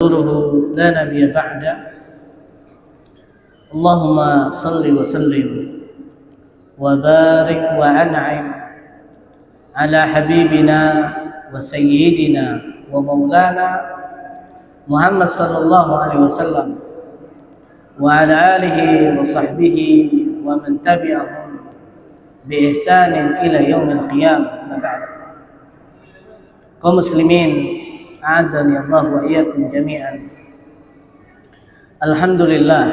ورسوله لا نبي بعده. اللهم صل وسلم وبارك وأنعم على حبيبنا وسيدنا ومولانا محمد صلى الله عليه وسلم وعلى آله وصحبه ومن تبعهم بإحسان إلى يوم القيامة. أما بعد. Kaum muslimin, a'azani Allah wa iyyakum jami'an. Alhamdulillah,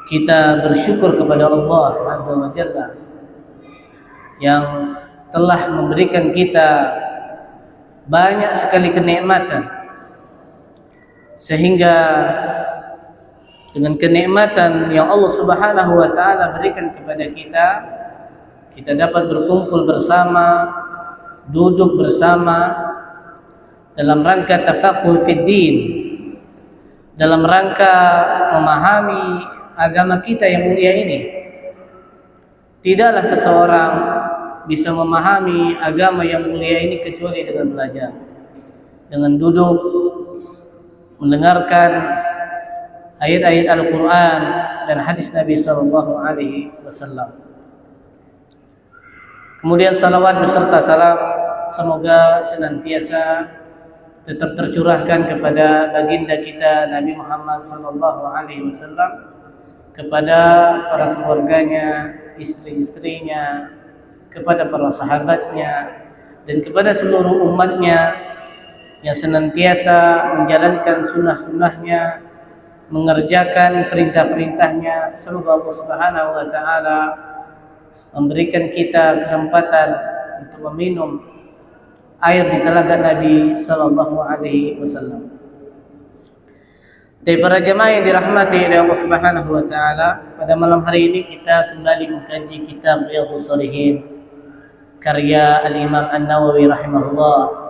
kita bersyukur kepada Allah Azza wa Jalla yang telah memberikan kita banyak sekali kenikmatan, sehingga dengan kenikmatan yang Allah Subhanahu wa taala berikan kepada kita dapat berkumpul bersama, duduk bersama dalam rangka tafaqquh fid din, dalam rangka memahami agama kita yang mulia ini. Tidaklah seseorang bisa memahami agama yang mulia ini kecuali dengan belajar, dengan duduk mendengarkan ayat-ayat Al-Quran dan hadis Nabi sallallahu alaihi wasallam. Kemudian salawat beserta salam semoga senantiasa tetap tercurahkan kepada baginda kita Nabi Muhammad sallallahu alaihi wasallam, kepada para keluarganya, istri-istrinya, kepada para sahabatnya, dan kepada seluruh umatnya yang senantiasa menjalankan sunnah-sunnahnya, mengerjakan perintah-perintahnya. Semoga Allah Subhanahu wa taala memberikan kita kesempatan untuk meminum air di telaga Nabi sallallahu alaihi wasallam. Dari para jemaah yang dirahmati oleh Allah Subhanahu wa taala, pada malam hari ini kita kembali mengkaji kitab Riyadhus Shalihin karya Al-Imam An-Nawawi rahimahullah.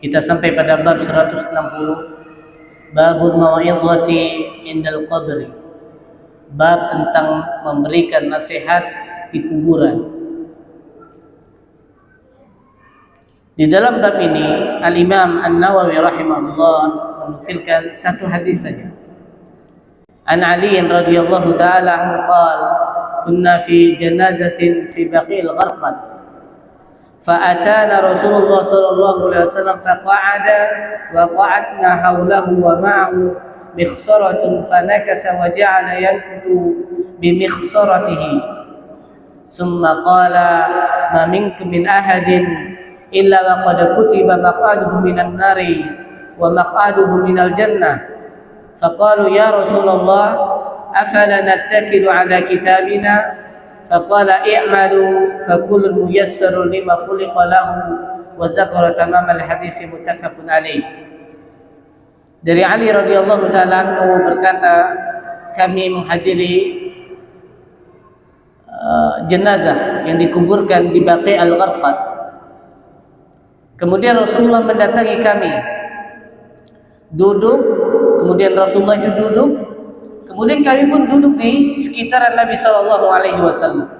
Kita sampai pada bab 160, Babul Mau'izati Indal Qabri, bab tentang memberikan nasihat di kuburan. Di dalam bab ini Al-Imam An-Nawawi rahimahullah menukilkan satu hadis saja. An Ali radhiyallahu taala anhu qala kunna fi janazatin fi Baqil Gharqad فأتانا رسول الله صلى الله عليه وسلم فقعد وقعدنا حوله ومعه مخصرة فنكس وجعل ينكت بمخصرته ثم قال ما منكم من أحد إلا وقد كتب مقعده من النار ومقعده من الجنة فقالوا يا رسول الله أفلا نتكل على كتابنا فقال اعملوا فكل ميسر لما خلق له وذكر تمام الحديث متفق عليه. Dari Ali radhiyallahu taala anhu berkata, kami menghadiri jenazah yang dikuburkan di Baqi Al-Gharqad. Kemudian Rasulullah mendatangi kami, duduk, kemudian Rasulullah itu duduk, kemudian kami pun duduk di sekitaran Nabi sallallahu alaihi wasallam.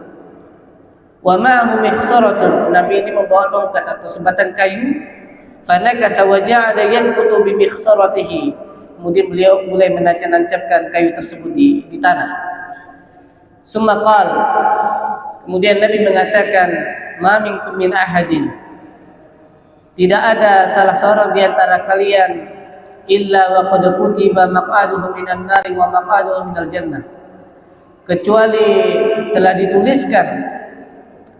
Wa ma'ahu mikhsaratun, Nabi ini membawa tongkat atau sebatang kayu. Fanakasa wa ja'ala yanqutu bi mikhsaratihi, kemudian beliau mulai menancap-nancapkan kayu tersebut di tanah. Summa qala, kemudian Nabi mengatakan, ma minkum min ahadin, tidak ada salah seorang di antara kalian illa wa qad kutiba maq'aduhu minan nari wa maq'aduhu minal jannah, kecuali telah dituliskan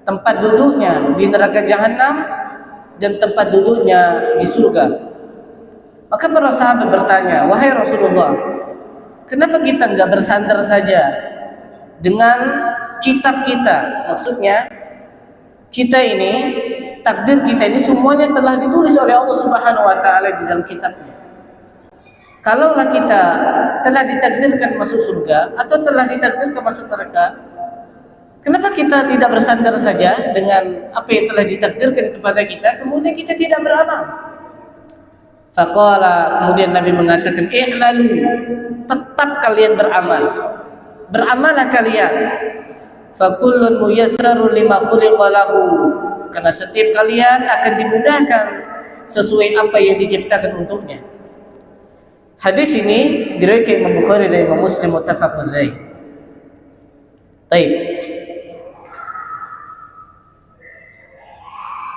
tempat duduknya di neraka jahanam dan tempat duduknya di surga. Maka para sahabat bertanya, wahai Rasulullah, kenapa kita enggak bersandar saja dengan kitab kita? Maksudnya kita ini, takdir kita ini semuanya telah ditulis oleh Allah Subhanahu wa taala di dalam kitabnya. Kalaulah kita telah ditakdirkan masuk surga atau telah ditakdirkan masuk neraka, kenapa kita tidak bersandar saja dengan apa yang telah ditakdirkan kepada kita, kemudian kita tidak beramal? Faqala, kemudian Nabi mengatakan, i'lalu, tetap kalian beramal, beramalah kalian. Fakullun muyassarun lima khuliqa lahu, karena setiap kalian akan dimudahkan sesuai apa yang diciptakan untuknya. Hadis ini diriwayatkan Imam Bukhari dan Imam Muslim muttafaqun alaih. Baik.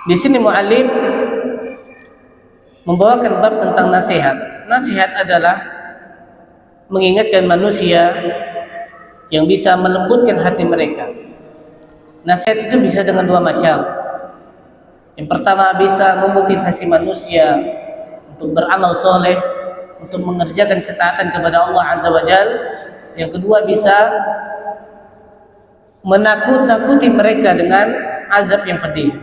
Di sini muallim membawakan bab tentang nasihat. Nasihat adalah mengingatkan manusia yang bisa melembutkan hati mereka. Nasihat itu bisa dengan dua macam. Yang pertama bisa memotivasi manusia untuk beramal soleh, untuk mengerjakan ketaatan kepada Allah Azza wa Jal. Yang kedua bisa menakut-nakuti mereka dengan azab yang pedih.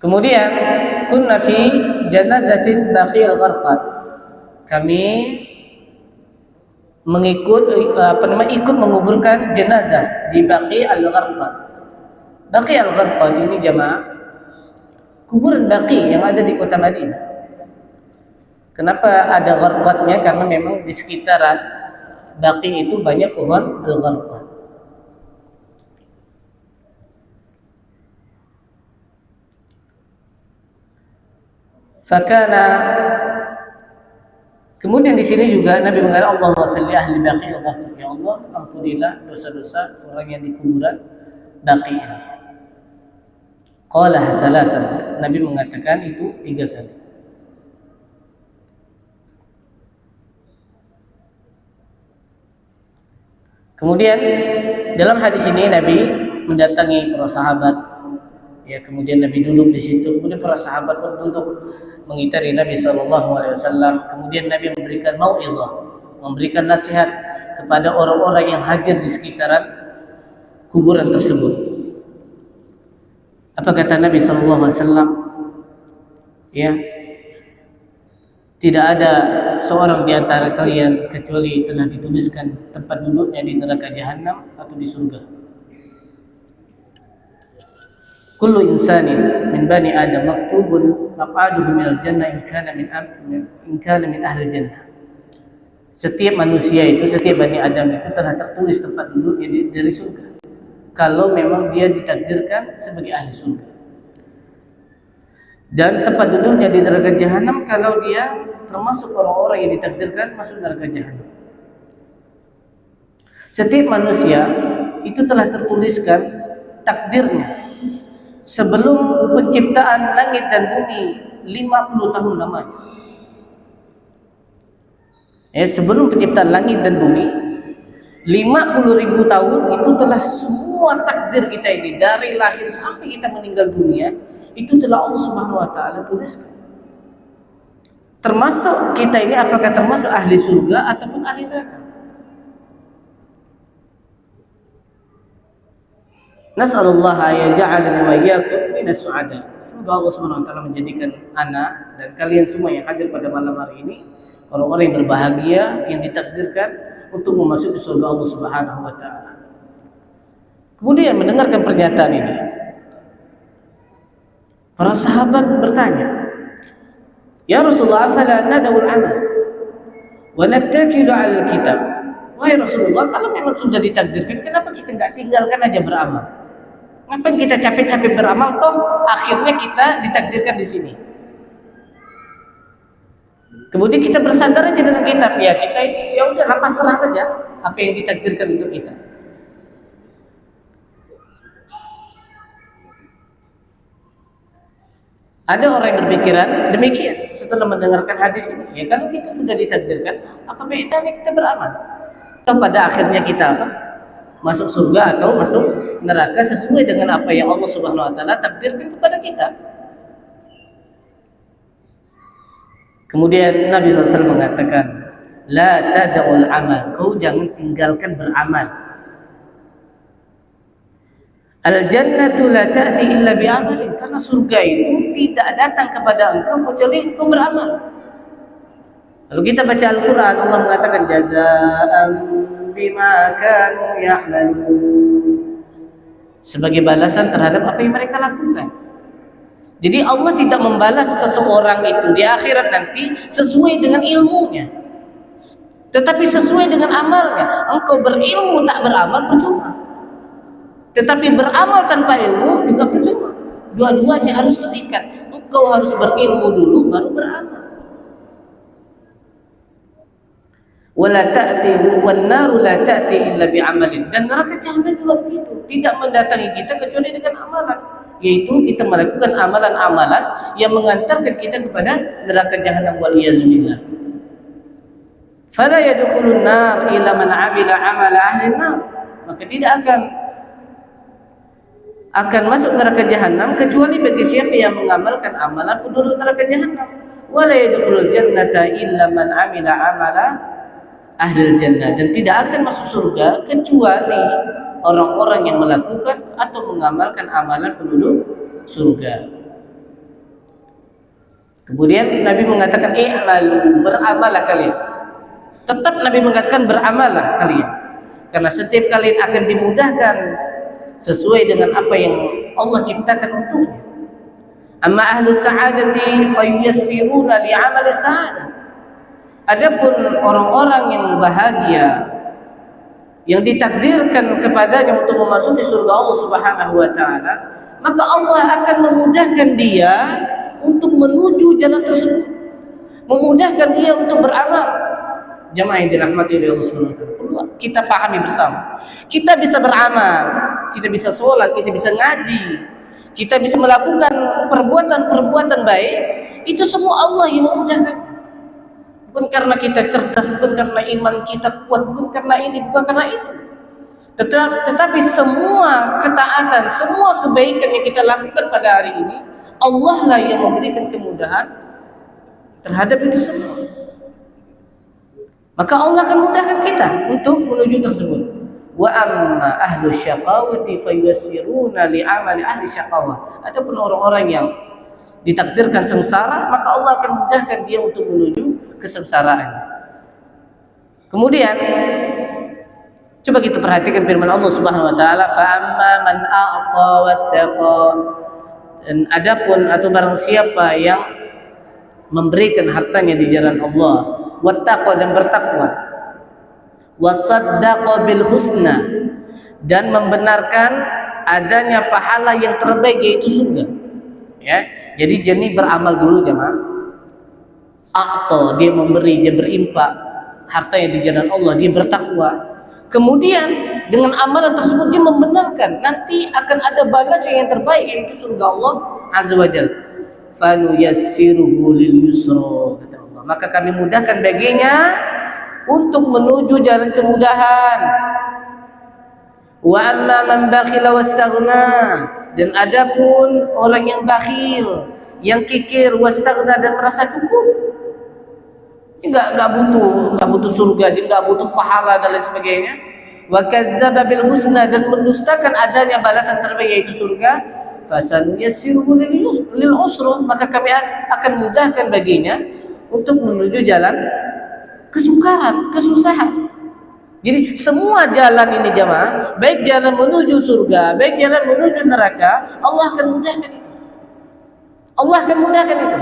Kemudian kunna fi janazatin Baqi al-Gharqad. Kami ikut menguburkan jenazah di Baqi al-Gharqad. Baqi al-Gharqad ini jamaah kuburan Baqi yang ada di kota Madinah. Kenapa ada Gharqadnya? Karena memang di sekitaran Baqi itu banyak pohon al-Gharqad. Fakana, kemudian di sini juga Nabi mengatakan Allahumma fil ahli Baqi al-Gharqad. Ya Allah, ampunilah dosa-dosa orang yang di kuburan Baqi ini. Qala salasan. Nabi mengatakan itu 3 kali. Kemudian dalam hadis ini Nabi mendatangi para sahabat. Ya, kemudian Nabi duduk di situ. Kemudian para sahabat pun duduk mengitari Nabi SAW. Kemudian Nabi memberikan mau'izah, memberikan nasihat kepada orang-orang yang hadir di sekitaran kuburan tersebut. Apa kata Nabi SAW? Ya, tidak ada seorang di antara kalian kecuali telah dituliskan tempat duduknya di neraka jahanam atau di surga. Kullu insanin min bani Adam maktubun maq'aduhu minal jannah in kana min ahli jannah. Setiap manusia itu, setiap bani Adam itu telah tertulis tempat duduknya dari surga, kalau memang dia ditakdirkan sebagai ahli surga. Dan tempat duduknya di neraka jahanam kalau dia termasuk orang-orang yang ditakdirkan masuk neraka jahanam. Setiap manusia itu telah tertuliskan takdirnya sebelum penciptaan langit dan bumi 50 tahun lamanya. Sebelum penciptaan langit dan bumi 50.000 tahun itu telah semua takdir kita ini dari lahir sampai kita meninggal dunia itu telah Allah Subhanahu wa taala tuliskan. Termasuk kita ini apakah termasuk ahli surga ataupun ahli neraka. Nas'alullah ayaj'alani wa iyyakum minas su'ada. Semoga Allah Subhanahu wa taala menjadikan ana dan kalian semua yang hadir pada malam hari ini orang-orang yang berbahagia yang ditakdirkan untuk memasuki surga Allah Subhanahu wa taala. Kemudian mendengarkan pernyataan ini, para sahabat bertanya, "Ya Rasulullah, afala nadawul amal wa nattakilu 'alal kitab?" Wahai Rasulullah, kalau memang sudah ditakdirkan, kenapa kita enggak tinggalkan aja beramal? Ngapain kita capek-capek beramal toh akhirnya kita ditakdirkan di sini. Kemudian kita bersandar aja dengan kitab, ya kita ini ya udah pasrah saja apa yang ditakdirkan untuk kita. Ada orang yang berpikiran demikian setelah mendengarkan hadis ini. Ya kalau kita sudah ditakdirkan, apa bedanya kita beramal? Atau pada akhirnya kita apa? Masuk surga atau masuk neraka sesuai dengan apa yang Allah Subhanahu wa taala takdirkan kepada kita. Kemudian Nabi SAW mengatakan, la tada'ul amal, kau jangan tinggalkan beramal. Al-jannatu la ta'ti illa bi'amalin, karena surga itu tidak datang kepada engkau kecuali engkau beramal. Lalu kita baca Al-Quran, Allah mengatakan jazaa'an bima kanu ya'malun, sebagai balasan terhadap apa yang mereka lakukan. Jadi Allah tidak membalas seseorang itu di akhirat nanti sesuai dengan ilmunya, tetapi sesuai dengan amalnya. Engkau berilmu tak beramal percuma, tetapi beramal tanpa ilmu juga percuma. Dua-duanya harus terikat. Engkau harus berilmu dulu baru beramal. Wala ta'ti wan naru la ta'ti illa bi'amalin. Dan neraka jahanam juga begitu, tidak mendatangi kita kecuali dengan amalan, yaitu kita melakukan amalan-amalan yang mengantarkan kita kepada neraka jahanam wal iyazubillah. Fala yadkhulun nar illa man 'amila 'amala ahli nar. Maka tidak akan masuk neraka jahanam kecuali bagi siapa yang mengamalkan amalan penduduk neraka jahanam. Wala yadkhulul jannata illa man 'amila 'amala ahli jannah. Dan tidak akan masuk surga kecuali orang-orang yang melakukan atau mengamalkan amalan penduduk surga. Kemudian Nabi mengatakan i'malu, beramalah kalian. Tetap Nabi mengatakan beramalah kalian, karena setiap kalian akan dimudahkan sesuai dengan apa yang Allah ciptakan untuknya. Amma ahlu sa'adati fayuyassiruna li'amali sa'adah. Adapun orang-orang yang bahagia, yang ditakdirkan kepadanya untuk memasuki surga Allah Subhanahu wa taala, maka Allah akan memudahkan dia untuk menuju jalan tersebut, memudahkan dia untuk beramal. Jamaah yang dirahmati oleh Allah Subhanahu wa taala, perlu kita pahami bersama. Kita bisa beramal, kita bisa sholat, kita bisa ngaji, kita bisa melakukan perbuatan-perbuatan baik, itu semua Allah yang memudahkan. Bukan karena kita cerdas, bukan karena iman kita kuat, bukan karena ini, bukan karena itu. Tetapi semua ketaatan, semua kebaikan yang kita lakukan pada hari ini, Allah lah yang memberikan kemudahan terhadap itu semua. Maka Allah akan mudahkan kita untuk menuju tersebut. Wa amma ahlu syaqawati fayuyassiruna li'amali ahli syaqawah. Adapun orang-orang yang ditakdirkan sengsara, maka Allah akan mudahkan dia untuk menuju kesengsaraan. Kemudian coba kita perhatikan firman Allah Subhanahu wa taala, fa amma man a'ta wattaqa. Dan adapun atau barang siapa yang memberikan hartanya di jalan Allah, wattaqa, dan bertakwa, wasaddaqa bil husna, dan membenarkan adanya pahala yang terbaik yaitu surga. Ya, jadi jenis beramal dulu jemaah. A'ta, dia memberi, dia berinfak hartanya di jalan Allah, dia bertakwa. Kemudian dengan amalan tersebut dia membenarkan nanti akan ada balasan yang terbaik yaitu surga Allah Azza wa Jalla. Fanuyassiruhu lil yusra, kata Allah. Maka kami mudahkan baginya untuk menuju jalan kemudahan. Wa amma man bakhila wastaghna, dan adapun orang yang bakhil, yang kikir, wastaghna, dan merasa cukup, enggak butuh surga, enggak butuh pahala dan lain sebagainya. Wa kadzdzaba bil husna, dan mendustakan adanya balasan terbaik yaitu surga. Fasanuyassiruhu lil usra, maka kami akan mudahkan baginya untuk menuju jalan kesukaran, kesusahan. Jadi semua jalan ini jemaah, baik jalan menuju surga, baik jalan menuju neraka, Allah akan mudahkan itu. Allah akan mudahkan itu.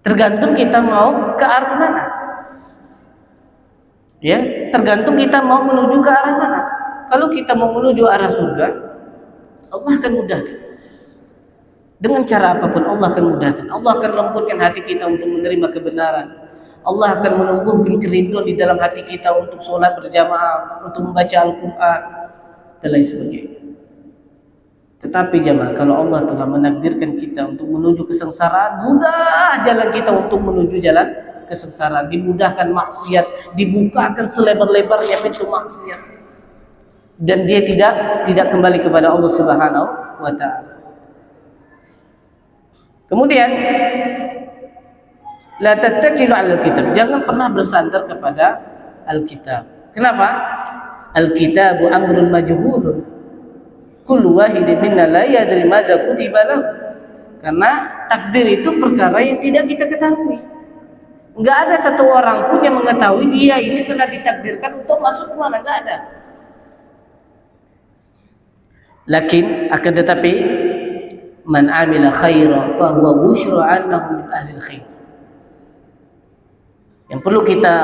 Tergantung kita mau ke arah mana. Ya, tergantung kita mau menuju ke arah mana. Kalau kita mau menuju arah surga, Allah akan mudahkan. Dengan cara apapun Allah akan mudahkan. Allah akan lembutkan hati kita untuk menerima kebenaran. Allah akan menumbuhkan kerinduan di dalam hati kita untuk sholat berjamaah, untuk membaca Al-Quran, dan lain sebagainya. Tetapi jemaah, kalau Allah telah menakdirkan kita untuk menuju kesengsaraan, mudah jalan kita untuk menuju jalan kesengsaraan. Dimudahkan maksiat, dibukakan selebar-lebarnya pintu maksiat, dan dia tidak kembali kepada Allah Subhanahu wa taala. Kemudian la tattakilu 'alal kitab, jangan pernah bersandar kepada Alkitab. Kenapa? Alkitabu amrun majhulun, kullu wahidin minna la yadri madza kutiba lahu. Karena takdir itu perkara yang tidak kita ketahui. Enggak ada satu orang pun yang mengetahui dia ini telah ditakdirkan untuk masuk ke mana, enggak ada. Lakin akan tetapi man amila khaira fa huwa busyra annahu min ahlil khair. Yang perlu kita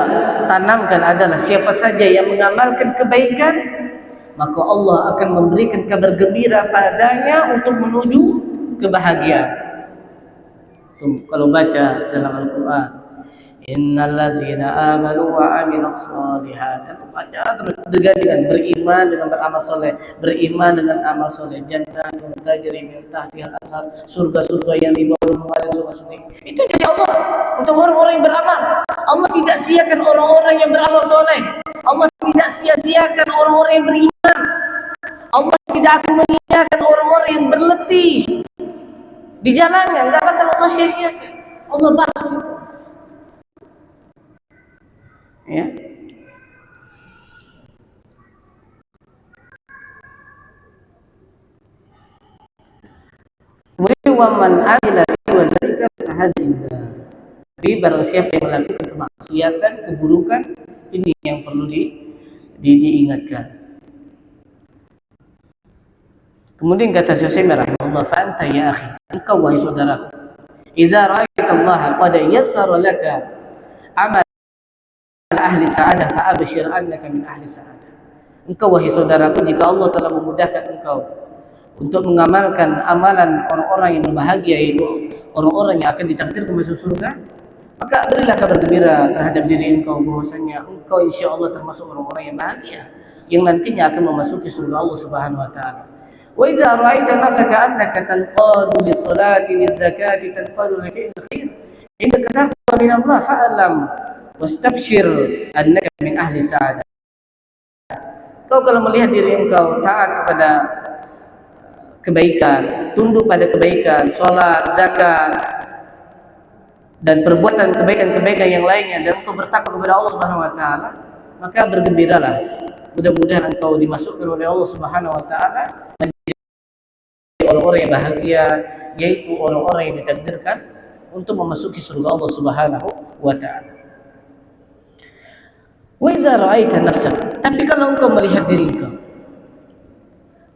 tanamkan adalah siapa saja yang mengamalkan kebaikan, maka Allah akan memberikan kabar gembira padanya untuk menuju kebahagiaan. Tuh, kalau baca dalam Al-Quran, innallazina amanu wa aminus solihat, itu baca terus dengan beriman dengan beramal soleh, beriman dengan amal soleh, jannatun tajri min tahtihal anhar, surga-surga yang di bawah mengalir sungai-sungai. Itu jadi Allah untuk orang-orang yang beramal. Allah tidak sia-siakan orang-orang yang beramal soleh. Allah tidak sia-siakan orang-orang yang beriman. Allah tidak akan mengiyakan orang-orang yang berletih di jalannya, enggak bakal Allah sia-siakan. Allah balas itu. Ya. Kemudian waman amila siwa dzalika fahad indah. Tapi barang siapa yang melakukan kemaksiatan, keburukan, ini yang perlu diingatkan. Kemudian kata Syekh rahimahullah, fa anta ya akhi, engkau wahai saudaraku, idza ra'aita Allah qad yassara laka amal ahli sa'adah fa abshir annaka min ahli sa'adah. Engkau wahai saudaraku, jika Allah telah memudahkan engkau untuk mengamalkan amalan orang-orang yang berbahagia, yaitu orang-orang yang akan ditakdirkan masuk surga, maka berilah kabar gembira terhadap diri engkau bahwasanya engkau insyaallah termasuk orang-orang yang bahagia yang nantinya akan memasuki surga Allah Subhanahu wa taala. Wa idza ra'aita nafsaka annaka tanqadu lis-salati liz-zakati tanqadu li fi'l khair innaka taqwa min Allah fa'lam wastabshir annaka min ahli sa'adah. Kau kalau melihat diri engkau taat kepada kebaikan, tunduk pada kebaikan, sholat, zakat, dan perbuatan kebaikan-kebaikan yang lainnya, dan engkau bertakwa kepada Allah Subhanahu wa taala, maka bergembiralah. Mudah-mudahan engkau dimasukkan oleh Allah Subhanahu wa taala menjadi orang-orang yang bahagia, yaitu orang-orang yang ditakdirkan untuk memasuki surga Allah Subhanahu wa taala. Wa idza ra'aita nafsaka, tapi kalau engkau melihat diri engkau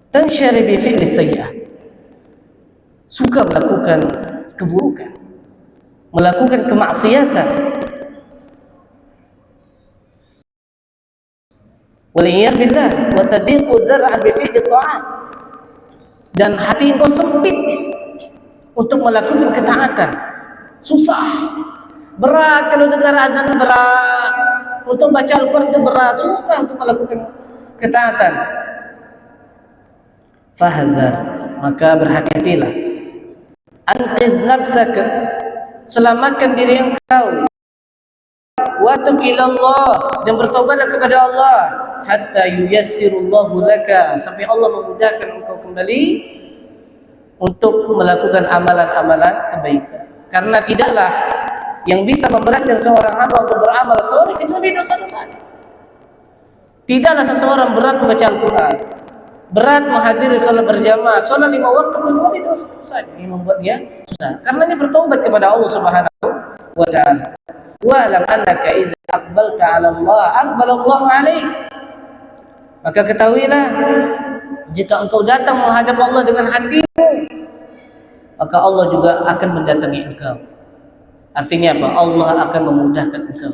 tansyari bi fi'li sayyi'ah, suka melakukan keburukan, melakukan kemaksiatan, waliyad billah, wa tadiqu dzar'a bi fi'li ta'at, dan hati engkau sempit untuk melakukan ketaatan, susah, berat kalau dengar azan itu berat, untuk baca Al-Quran itu berat, susah untuk melakukan ketaatan. Fahzar, maka berhati-hatilah. Anqiz nafsaka, selamatkan diri engkau. Wa tub ila Allah, dan bertaubatlah kepada Allah. Hatta yuyassirullahu laka, sampai Allah memudahkan engkau kembali untuk melakukan amalan-amalan kebaikan. Karena tidaklah yang bisa memberatkan seorang hamba untuk beramal soleh kecuali dosa-dosa. Tidaklah seseorang berat membaca Al-Quran, berat menghadiri sholat berjamaah, sholat 5 waktu kecuali dosa-dosa yang membuat dia susah. Karena dia bertaubat kepada Allah Subhanahu wa taala. Wa lam annaka idza aqbalta 'ala Allah aqbala Allah 'alaik. Maka ketahuilah, jika engkau datang menghadap Allah dengan hatimu, maka Allah juga akan mendatangi engkau. Artinya apa? Allah akan memudahkan engkau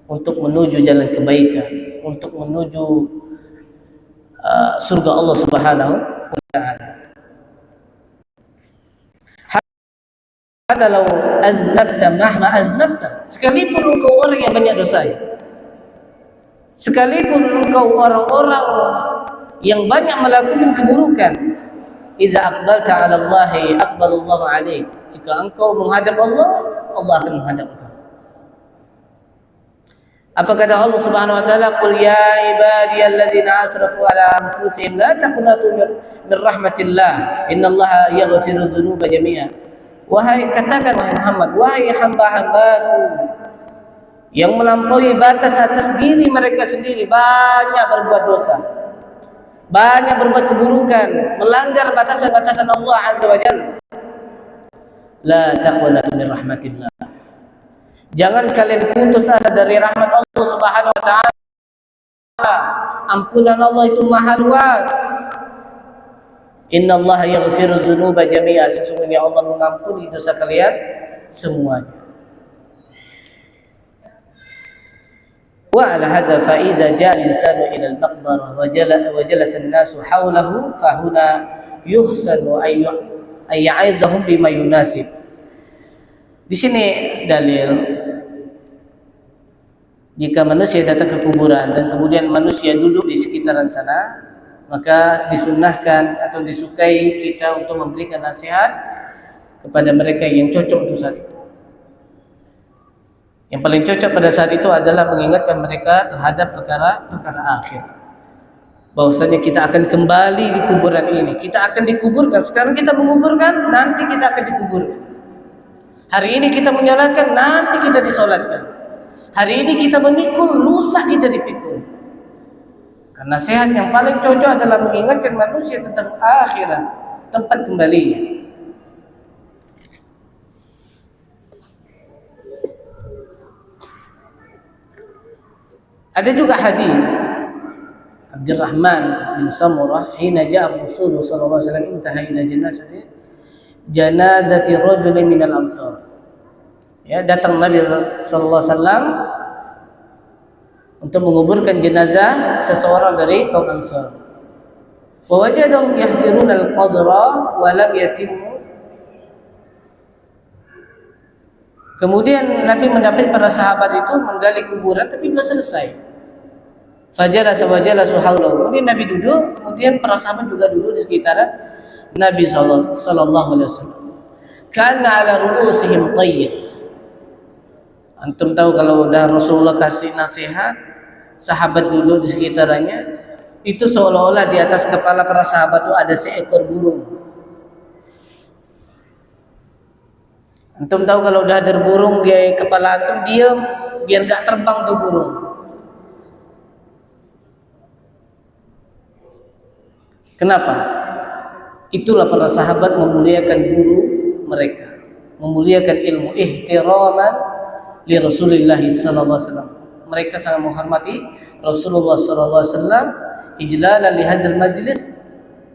untuk menuju jalan kebaikan, untuk menuju surga Allah Subhanahu wa taala. Hatta law aznabta mahma aznabta, sekalipun engkau orang yang banyak dosa, sekalipun engkau orang-orang yang banyak melakukan keburukan, idza aqbalta 'ala Allah aqbalallahu 'alaik, jika engkau menghadap Allah, Allah akan menghadap engkau. Apa kata Allah Subhanahu wa taala? Qul ya ibadiyallazina asrafu ala anfusihim la taqnatu min rahmatillah innallaha yaghfiru dzunuba jami'a. Wahai, katakan wahai Muhammad, wahai hamba-hambaku yang melampaui batas atas diri mereka sendiri, banyak berbuat dosa, banyak berbuat keburukan, melanggar batasan-batasan Allah Azza wa Jalla. La taqnatu min rahmatillah, jangan kalian putus asa dari rahmat Allah Subhanahu wa taala. Ampunan Allah itu maha luas. Innallaha yaghfiru dzunuba jami'a, sesungguhnya Allah mengampuni dosa kalian semuanya. Wa ala hadza fa idza jaa al-insanu ila al-maqbarah wa jalasa an-nasu hawlahu fa huna yuhsanu ay ya'izahum bima yunasib. Di sini dalil, jika manusia datang ke kuburan dan kemudian manusia duduk di sekitaran sana, maka disunnahkan atau disukai kita untuk memberikan nasihat kepada mereka yang cocok untuk saat itu. Yang paling cocok pada saat itu adalah mengingatkan mereka terhadap perkara akhir. Bahwasanya kita akan kembali di kuburan ini, kita akan dikuburkan. Sekarang kita menguburkan, nanti kita akan dikuburkan. Hari ini kita menyolatkan, nanti kita disolatkan. Hari ini kita memikul, lusa kita dipikul. Karena sehat yang paling cocok adalah mengingatkan manusia tentang akhirat, tempat kembalinya. Ada juga hadis Abdurrahman bin Samurah, hina ja'a Rasulullah sallallahu alaihi wasallam intaha ila janazati rajulin minal ansar. Ya, datang Nabi sallallahu alaihi wasallam untuk menguburkan jenazah seseorang dari kaum Ansar. Wa wajadahum yahfiruna al-qabra wa lam yatimmu. Kemudian Nabi mendapati para sahabat itu menggali kuburan tapi belum selesai. Fajalasa wa jalasu haulahu. Kemudian Nabi duduk, kemudian para sahabat juga duduk di sekitaran Nabi sallallahu alaihi wasallam. Kana ala ru'usihim tayyib. Antum tahu kalau udah Rasulullah kasih nasihat, sahabat duduk di sekitarnya, itu seolah-olah di atas kepala para sahabat itu ada seekor burung. Antum tahu kalau udah ada burung di kepala antum, diam biar gak terbang tuh burung. Kenapa? Itulah para sahabat memuliakan guru mereka, memuliakan ilmu, ihtiraman li Rasulillah sallallahu alaihi wasallam. Mereka sangat menghormati Rasulullah sallallahu alaihi wasallam, ijlalan li hadzal majlis,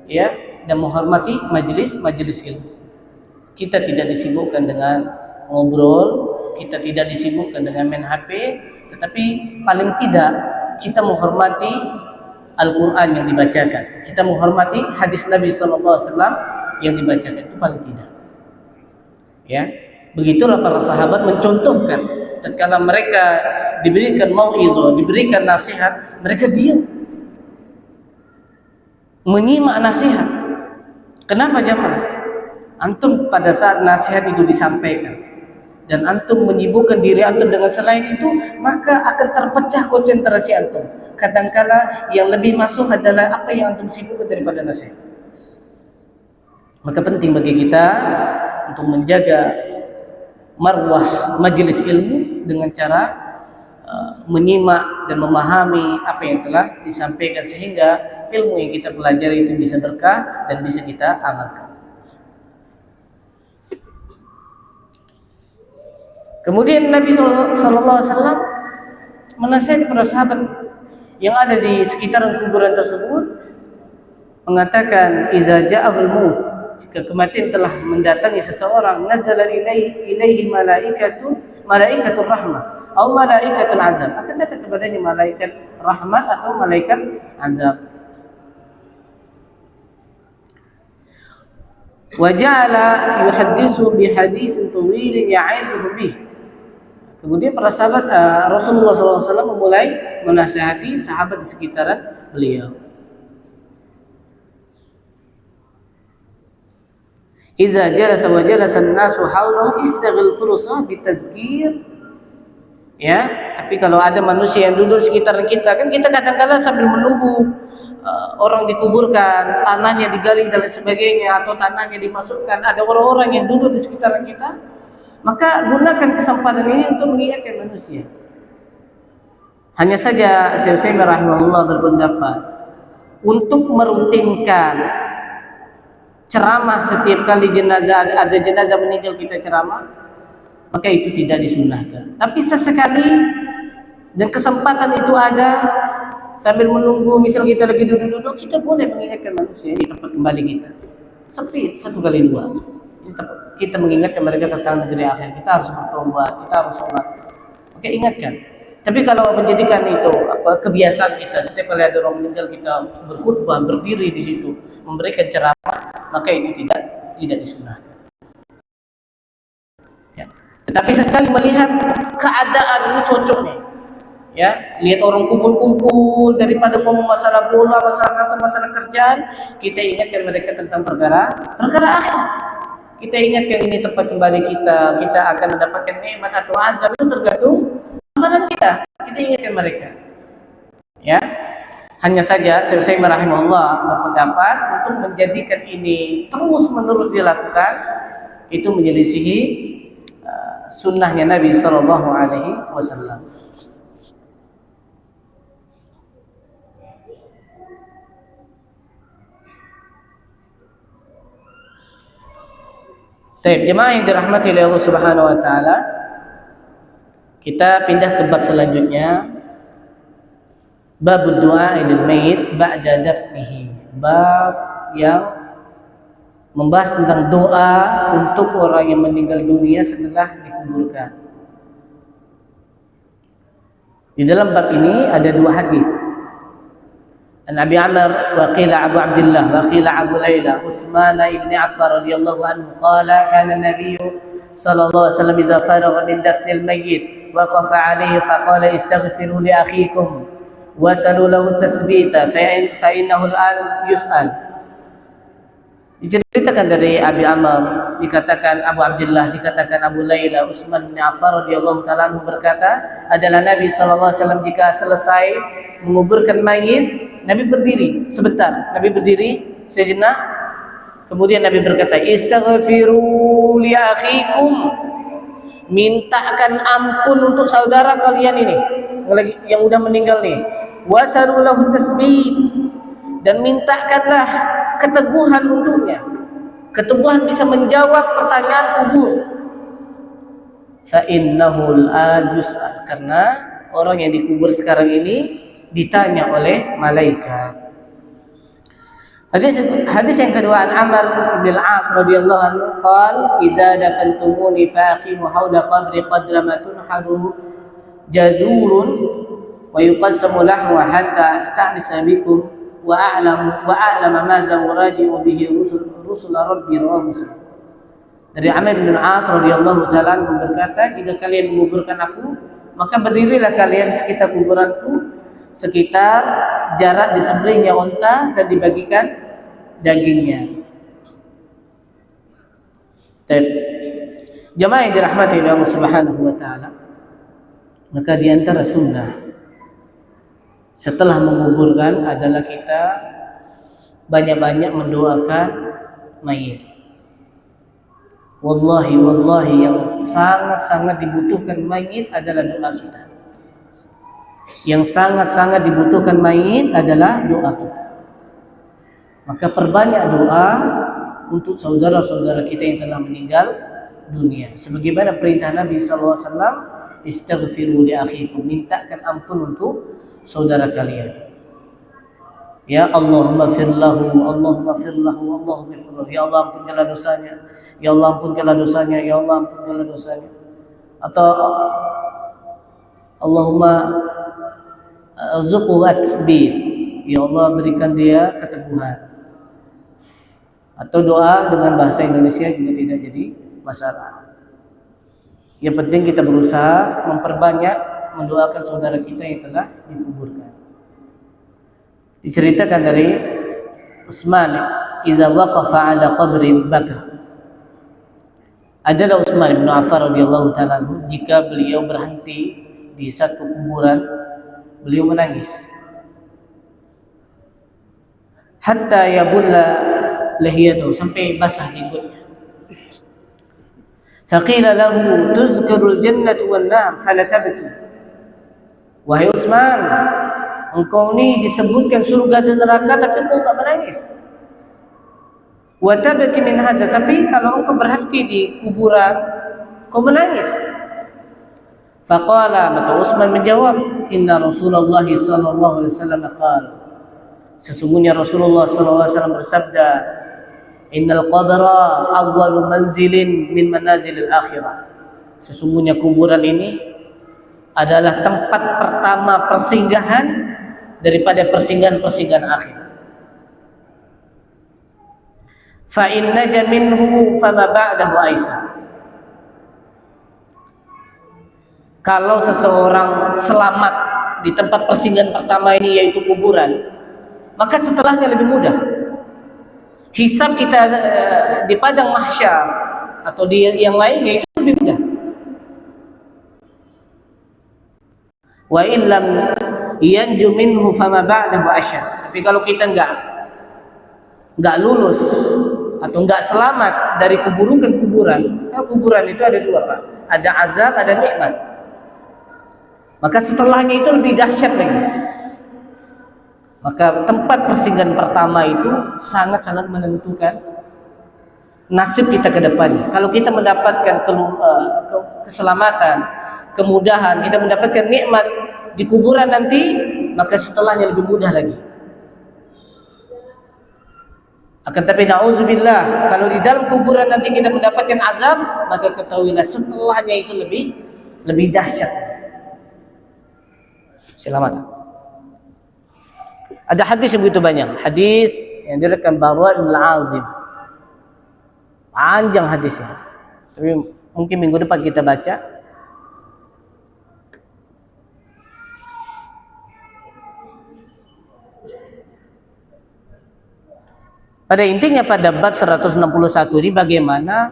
ya, dan menghormati majelis ilmu. Kita tidak disibukkan dengan ngobrol, kita tidak disibukkan dengan main HP, tetapi paling tidak kita menghormati Al-Quran yang dibacakan, kita menghormati hadis Nabi sallallahu alaihi wasallam yang dibacakan, itu paling tidak. Ya, begitulah para sahabat mencontohkan. Tatkala mereka diberikan mau'izah, diberikan nasihat, mereka diam, menyimak nasihat. Kenapa jamaah? Antum pada saat nasihat itu disampaikan dan antum menyibukkan diri antum dengan selain itu, maka akan terpecah konsentrasi antum. Kadangkala yang lebih masuk adalah apa yang antum sibukkan daripada nasihat. Maka penting bagi kita untuk menjaga marwah majelis ilmu dengan cara menyimak dan memahami apa yang telah disampaikan, sehingga ilmu yang kita pelajari itu bisa berkah dan bisa kita amalkan. Kemudian Nabi sallallahu alaihi wasallam menasihati para sahabat yang ada di sekitaran kuburan tersebut, mengatakan idza ja'ahul maut, jika kematian telah mendatangi seseorang, nazala ilaihi malaikatur rahmah atau malaikatul azab, akan datang kepadanya malaikat rahmat atau malaikat azab. Wa ja'ala yuhaddisu bi hadisin tawilin ya'idhu bih. Kemudian para sahabat Rasulullah SAW memulai menasihati sahabat di sekitaran beliau. Iza jalasa wa jalasa an-nasu haulahu istaghil fursah bitadzkir. Ya, tapi kalau ada manusia yang duduk di sekitaran kita, kan kita kadang-kadang sambil menunggu orang dikuburkan, tanahnya digali dan lain sebagainya, atau tanahnya dimasukkan, ada orang-orang yang duduk di sekitaran kita, maka gunakan kesempatan ini untuk mengingatkan manusia. Hanya saja Syekh Utsaimin rahimahullah berpendapat untuk merutinkan ceramah setiap kali ada jenazah meninggal kita ceramah, maka itu tidak disunnahkan. Tapi sesekali dan kesempatan itu ada, sambil menunggu, misal kita lagi duduk-duduk, kita boleh mengingatkan manusia di tempat kembali kita. Seperti 1 kali 2. Kita mengingatkan mereka tentang negeri akhir, kita harus bertobat, kita harus sholat. Oke, ingatkan. Tapi kalau menjadikan itu kebiasaan kita, setiap kali ada orang meninggal kita berkhutbah, berdiri di situ, memberikan ceramah, maka itu tidak disunahkan. Ya. Tetapi sesekali melihat keadaan ini cocok nih, ya, lihat orang kumpul-kumpul daripada ngomong masalah bola, masalah kantor, masalah kerjaan, kita ingatkan mereka tentang perkara akhirat. Kita ingatkan ini tempat kembali kita akan mendapatkan nikmat atau azab itu tergantung amalan kita. Kita ingatkan mereka. Ya. Hanya saja Syekh rahimahullah berpendapat untuk menjadikan ini terus-menerus dilakukan itu menyelisihi sunnahnya Nabi sallallahu alaihi wasallam. Baik, jemaah yang dirahmati oleh Allah Subhanahu wa taala, kita pindah ke bab selanjutnya. Bab doa lil mayit ba'da dafnihi. Bab yang membahas tentang doa untuk orang yang meninggal dunia setelah dikuburkan. Di dalam bab ini ada dua hadis. An Abi Amr wa qila Abu Abdullah wa qila Abu Layla Utsman ibn Affan radhiyallahu anhu qala kana an-nabiy sallallahu alaihi wasallam idza faragha min dafnil mayyit waqafa alayhi faqala istaghfiru li akhikum wasalu lahu tasbita fa innahu al-an yus'al. Diceritakan dari Abi Amr, dikatakan Abu Abdullah, dikatakan Abu Layla, Utsman bin Affan radhiyallahu taala anhu berkata, adalah Nabi sallallahu alaihi wasallam jika selesai menguburkan mayit, Nabi berdiri sebentar. Nabi berdiri sejenak, kemudian Nabi berkata, istaghfiru li akhikum, mintakan ampun untuk saudara kalian ini yang udah meninggal nih. Wasalu lahu tasbih, dan mintakanlah keteguhan untuknya. Keteguhan bisa menjawab pertanyaan kubur. Fa innahu al yus'al, karena orang yang dikubur sekarang ini ditanya oleh malaikat. Hadis yang kedua, an Amr bin al-As radhiyallahu anhu qala idza dafantumuni fa aqimu hawla qabri qadra ma tunharu jazurun wa yuqassamu lahu hatta asta'nisa bikum wa a'lamu ma zawraji'u bihi rusul rabbi rawahu Muslim. Dari Amr bin al-As radhiyallahu taala anhu berkata, jika kalian menguburkan aku, maka berdirilah kalian sekitar kuburanku, sekitar jarak disembelihnya unta dan dibagikan dagingnya. Jemaah yang dirahmati oleh Allah Subhanahu wa taala, maka di antara sunnah setelah menguburkan adalah kita banyak-banyak mendoakan mayit. Wallahi yang sangat-sangat dibutuhkan mayit adalah doa kita. Yang sangat-sangat dibutuhkan mayit adalah doa kita. Maka perbanyak doa untuk saudara-saudara kita yang telah meninggal dunia. Sebagaimana perintah Nabi sallallahu alaihi wasallam, istaghfiru li akhikum, mintakan ampun untuk saudara kalian. Ya Allahumma firlahu, Allahumma firlahu, Allahumma firlahu. Ya Allah ampunkanlah dosanya. Ya Allah ampunkanlah dosanya. Ya Allah ampunkanlah dosanya. Atau Allahumma arzuqhu at-tathbit. Ya Allah berikan dia keteguhan. Atau doa dengan bahasa Indonesia juga tidak jadi masalah. Yang penting kita berusaha memperbanyak mendoakan saudara kita yang telah dikuburkan. Diceritakan dari Utsman, idza waqafa ala qabrin baka. Adalah Utsman bin Affan radhiyallahu taala anhu, jika beliau berhenti di satu kuburan, beliau menangis. Hatta yabulla lahiyatu, sampai basah jenggotnya. Faqila lahu tuzkarul jannatu wan nar fala tabki. Wahai Utsman, engkau ni disebutkan surga dan neraka tapi engkau tak menangis. Wa tabki min hadza, tapi kalau engkau berhenti di kuburan kau menangis. Faqala, maka Utsman menjawab, inna Rasulullah sallallahu alaihi wasallam qala, sesungguhnya Rasulullah sallallahu alaihi wasallam bersabda, innal qabra awwalu manzilin min manazilil akhirah. Sesungguhnya kuburan ini adalah tempat pertama persinggahan daripada persinggahan-persinggahan akhir. fa in naja minhu fama ba'dahu aisar. Kalau seseorang selamat di tempat persinggahan pertama ini yaitu kuburan, maka setelahnya lebih mudah. Hisab kita di padang mahsyar atau di yang lainnya itu lebih mudah. Wa illam yanju minhu fama ba'dahu asyad. Tapi kalau kita enggak lulus atau enggak selamat dari keburukan kuburan, nah kuburan itu ada dua, Pak. Ada azab, ada nikmat. Maka setelahnya itu lebih dahsyat lagi. Maka tempat persinggahan pertama itu sangat-sangat menentukan nasib kita ke depannya. Kalau kita mendapatkan keselamatan, kemudahan, kita mendapatkan nikmat di kuburan nanti, maka setelahnya lebih mudah lagi. Akan tapi na'udzubillah, kalau di dalam kuburan nanti kita mendapatkan azab, maka ketahuilah setelahnya itu lebih dahsyat. Selamat. Ada hadis yang begitu banyak. Hadis yang diriwayatkan Bara' bin Azib. Panjang hadisnya. Tapi mungkin minggu depan kita baca. Pada intinya pada bab 161 ini bagaimana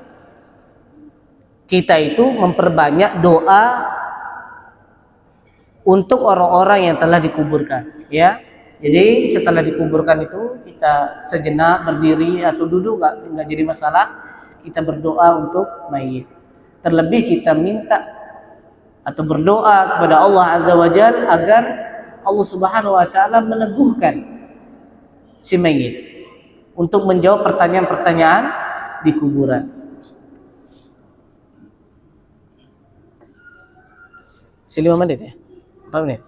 kita itu memperbanyak doa untuk orang-orang yang telah dikuburkan, ya. Jadi setelah dikuburkan itu kita sejenak berdiri atau duduk enggak jadi masalah, kita berdoa untuk mayit. Terlebih kita minta atau berdoa kepada Allah Azza wa Jalla agar Allah Subhanahu wa taala meneguhkan si mayit untuk menjawab pertanyaan-pertanyaan di kuburan. Selima menit ya? 4 menit.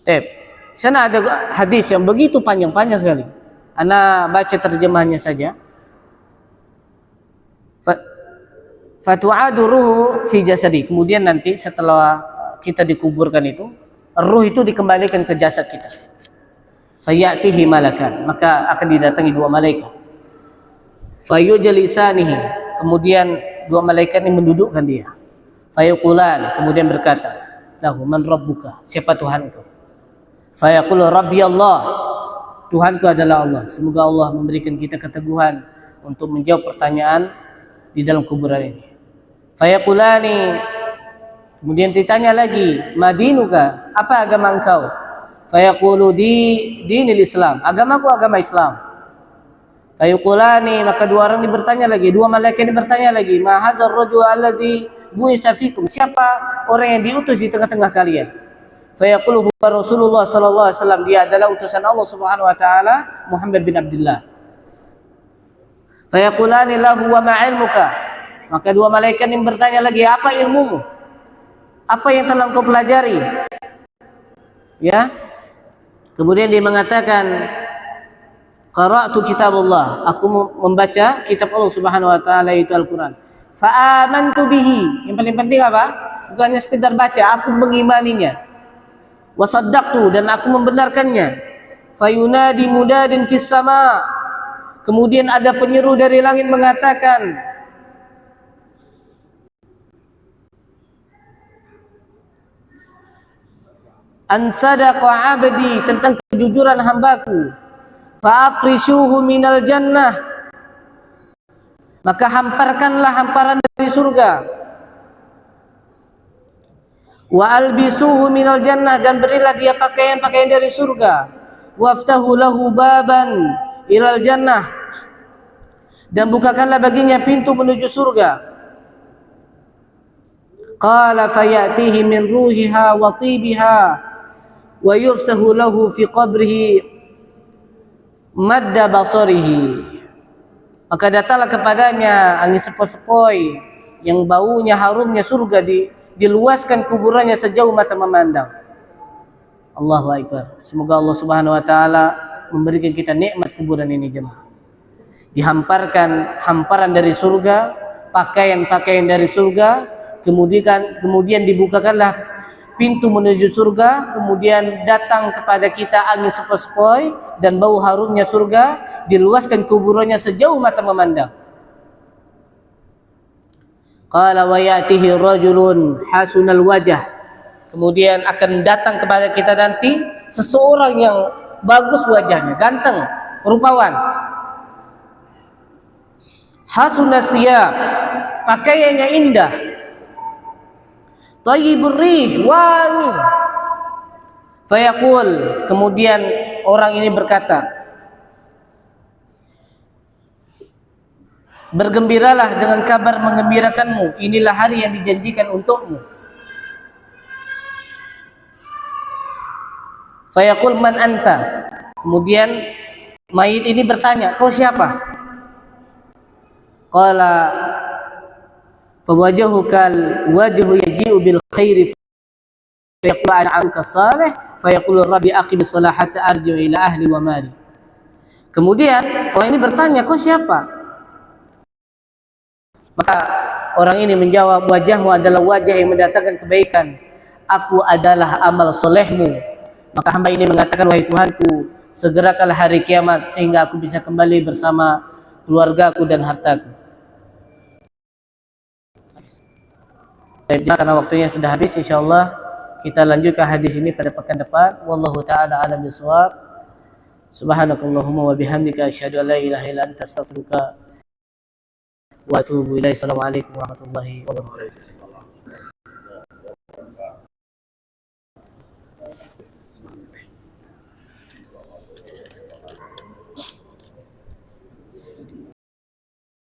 Tep. Di sana ada hadis yang begitu panjang-panjang sekali. Ana baca terjemahannya saja. Fatu'adu ruhu fi jasadi. Kemudian nanti setelah kita dikuburkan itu, ruh itu dikembalikan ke jasad kita. Fayatihi malakan, maka akan didatangi dua malaikat. Fayujlisanihi, kemudian dua malaikat ini mendudukkan dia. Fayuqulan, kemudian berkata, lahu man rabbuka, siapa Tuhanku? Fayaqulu rabbi Allah, Tuhanku adalah Allah. Semoga Allah memberikan kita keteguhan untuk menjawab pertanyaan di dalam kuburan ini. Fayaqulani, kemudian ditanya lagi, madinuka, apa agama engkau? Fayaqulu dinil Islam, agamaku agama Islam. Fayaqulani, maka dua orang ini bertanya lagi, dua malaikat ini bertanya lagi, ma hadzal rajul allazi bu'itsa fikum, siapa orang yang diutus di tengah-tengah kalian? Fayaqulu huwa Rasulullah sallallahu alaihi wasallam, dia adalah utusan Allah Subhanahu wa taala, Muhammad bin Abdullah. Fayaqulani lahu wa ma ilmuka, maka dua malaikat ini bertanya lagi, apa ilmumu? Apa yang telah engkau pelajari? Ya. Kemudian dia mengatakan, qara'tu kitabullah, aku membaca kitab Allah Subhanahu wa taala, itu Al-Qur'an. Fa amantu bihi, yang paling penting apa? Bukannya sekedar baca, aku mengimaninya. Wa saddaqtu, dan aku membenarkannya. Fayunadi mudadin fis sama, kemudian ada penyeru dari langit mengatakan, an sadaqa abdi, tentang kejujuran hambaku. Fa afrishuhu minal jannah, maka hamparkanlah hamparan dari surga. Wa albisuhu minal jannah, dan berilah dia pakaian-pakaian dari surga. Waftahu lahu baban ilal jannah, dan bukakanlah baginya pintu menuju surga. Qala fayatihi min ruhiha wa tibiha wa yufsahu lahu fi qabrihi madda basarihi, maka datanglah kepadanya angin sepoi-sepoi yang baunya harumnya surga, diluaskan kuburannya sejauh mata memandang. Allahu Akbar. Semoga Allah Subhanahu wa taala memberikan kita nikmat kuburan ini jemaah. Dihamparkan hamparan dari surga, pakaian-pakaian dari surga, kemudian dibukakanlah pintu menuju surga, kemudian datang kepada kita angin sepoi-sepoi dan bau harumnya surga, diluaskan kuburannya sejauh mata memandang. Qala wa ya'tihi rajulun hasunal wajah. Kemudian akan datang kepada kita nanti seseorang yang bagus wajahnya, ganteng, rupawan. Hasunal thiyab, pakaiannya indah. Thayyibur rih, wangi. Fayaqul, kemudian orang ini berkata, bergembiralah dengan kabar menggembirakanmu, inilah hari yang dijanjikan untukmu. Fayaqul man anta, kemudian mayit ini bertanya, kau siapa? Qala fawajahukal wajhu yaji'u bil khairi fayaqulu ana 'abduka salih fayaqulu rabbi aqim shalah hatta arji'u ila ahli wa mali. Kemudian orang ini bertanya, kau siapa? Maka orang ini menjawab, wajahmu adalah wajah yang mendatangkan kebaikan, aku adalah amal solehmu. Maka hamba ini mengatakan, wahai Tuhanku, segerakanlah hari kiamat sehingga aku bisa kembali bersama keluargaku dan hartaku. Karena waktunya sudah habis, insyaallah kita lanjutkan hadis ini pada pekan depan. Wallahu taala a'lam bishawab. Subhanakallahumma wa bihamdika asyhadu an la ilaha illa anta astaghfiruka wa atubu ilaik. Assalamualaikum warahmatullahi wabarakatuh.